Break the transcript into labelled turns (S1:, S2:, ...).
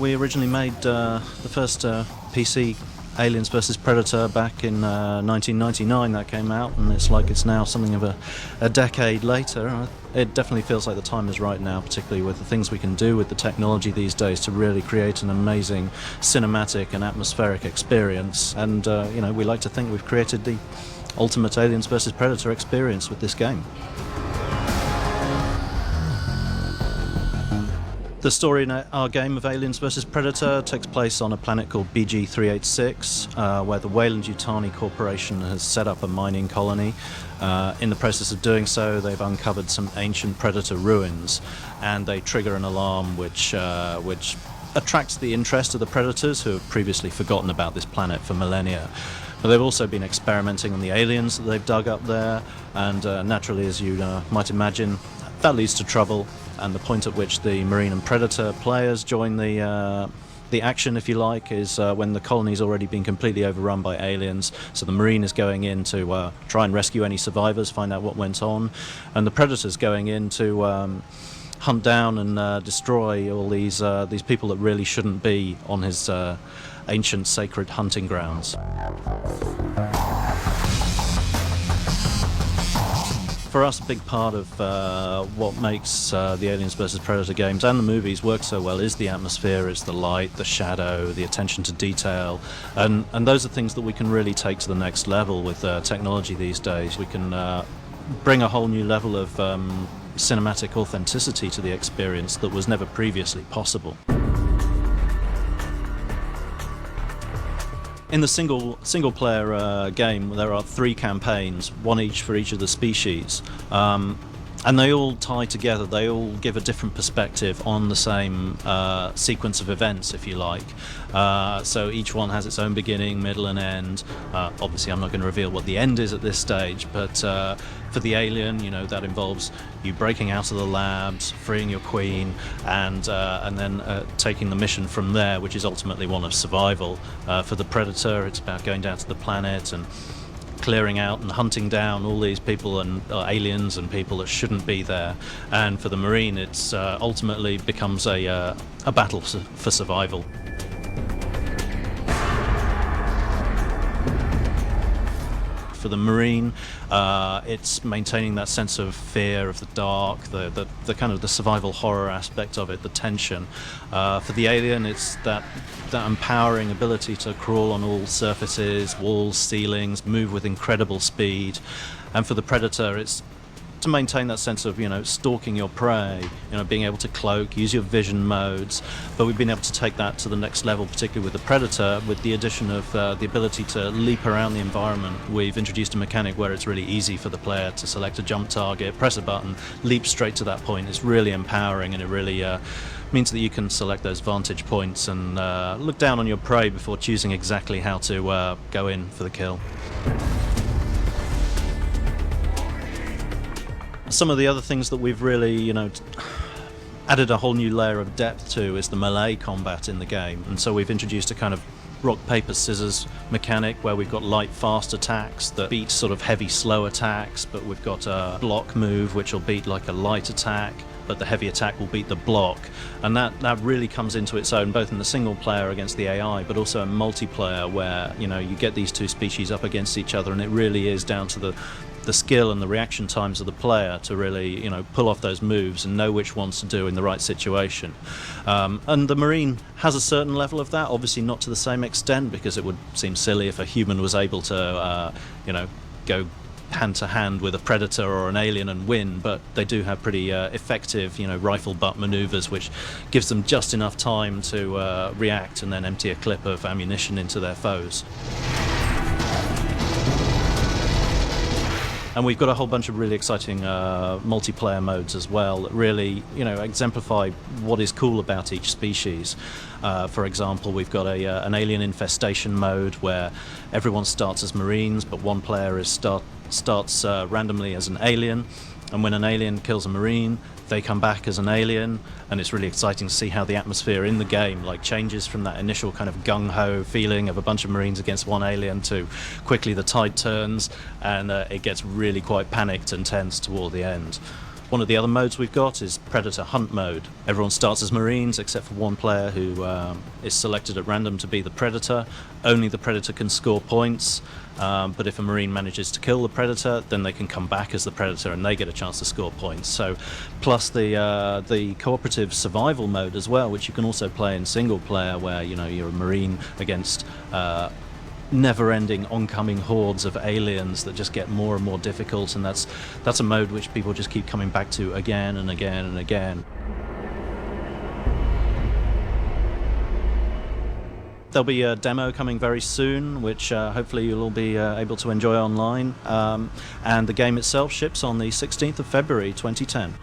S1: we originally made the first PC Aliens vs Predator back in 1999. That came out, and it's like it's now something of a decade later. It definitely feels like the time is right now, particularly with the things we can do with the technology these days to really create an amazing cinematic and atmospheric experience. And we like to think we've created the ultimate Aliens vs Predator experience with this game. The story in our game of Aliens vs Predator takes place on a planet called BG-386, where the Weyland-Yutani Corporation has set up a mining colony. In the process of doing so, they've uncovered some ancient Predator ruins, and they trigger an alarm which attracts the interest of the Predators, who have previously forgotten about this planet for millennia. But they've also been experimenting on the aliens that they've dug up there, and naturally, as you might imagine, that leads to trouble. And the point at which the Marine and Predator players join the action, if you like, is when the colony's already been completely overrun by aliens. So the Marine is going in to try and rescue any survivors, find out what went on, and the Predator's going in to hunt down and destroy all these people that really shouldn't be on his ancient sacred hunting grounds. For us, a big part of what makes the Aliens vs Predator games and the movies work so well is the atmosphere, is the light, the shadow, the attention to detail, and those are things that we can really take to the next level with technology these days. We can bring a whole new level of cinematic authenticity to the experience that was never previously possible. In the single player game, there are 3 campaigns, one each for each of the species, and they all tie together. They all give a different perspective on the same sequence of events, if you like. So each one has its own beginning, middle and end. Obviously I'm not going to reveal what the end is at this stage, but for the alien, that involves you breaking out of the labs, freeing your queen, and then taking the mission from there, which is ultimately one of survival. For the Predator, it's about going down to the planet and clearing out and hunting down all these people and aliens and people that shouldn't be there. And for the Marine, it's ultimately becomes a battle for survival. For the Marine, it's maintaining that sense of fear of the dark, the kind of the survival horror aspect of it, the tension. For the alien, it's that empowering ability to crawl on all surfaces, walls, ceilings, move with incredible speed. And for the Predator, it's to maintain that sense of stalking your prey, being able to cloak, use your vision modes. But we've been able to take that to the next level, particularly with the Predator, with the addition of the ability to leap around the environment. We've introduced a mechanic where it's really easy for the player to select a jump target, press a button, leap straight to that point. It's really empowering, and it really means that you can select those vantage points and look down on your prey before choosing exactly how to go in for the kill. Some of the other things that we've really, added a whole new layer of depth to is the Malay Combat in the game. And so we've introduced a kind of rock, paper, scissors mechanic where we've got light, fast attacks that beat sort of heavy, slow attacks, but we've got a block move which will beat like a light attack, but the heavy attack will beat the block. And that really comes into its own, both in the single player against the AI, but also in multiplayer where, you get these two species up against each other, and it really is down to the skill and the reaction times of the player to really, pull off those moves and know which ones to do in the right situation. And the Marine has a certain level of that, obviously not to the same extent, because it would seem silly if a human was able to, go hand-to-hand with a Predator or an alien and win, but they do have pretty effective, rifle butt maneuvers, which gives them just enough time to react and then empty a clip of ammunition into their foes. And we've got a whole bunch of really exciting multiplayer modes as well that really, exemplify what is cool about each species. For example, we've got an alien infestation mode where everyone starts as Marines, but one player starts randomly as an alien. And when an alien kills a Marine, they come back as an alien, and it's really exciting to see how the atmosphere in the game changes from that initial kind of gung-ho feeling of a bunch of Marines against one alien to quickly the tide turns and it gets really quite panicked and tense toward the end. One of the other modes we've got is Predator Hunt mode. Everyone starts as Marines except for one player who is selected at random to be the Predator. Only the Predator can score points, but if a Marine manages to kill the Predator, then they can come back as the Predator and they get a chance to score points. So, plus the cooperative survival mode as well, which you can also play in single player, where you're a Marine against never-ending oncoming hordes of aliens that just get more and more difficult, and that's a mode which people just keep coming back to again and again and again. There'll be a demo coming very soon, which hopefully you'll all be able to enjoy online, and the game itself ships on the 16th of February 2010.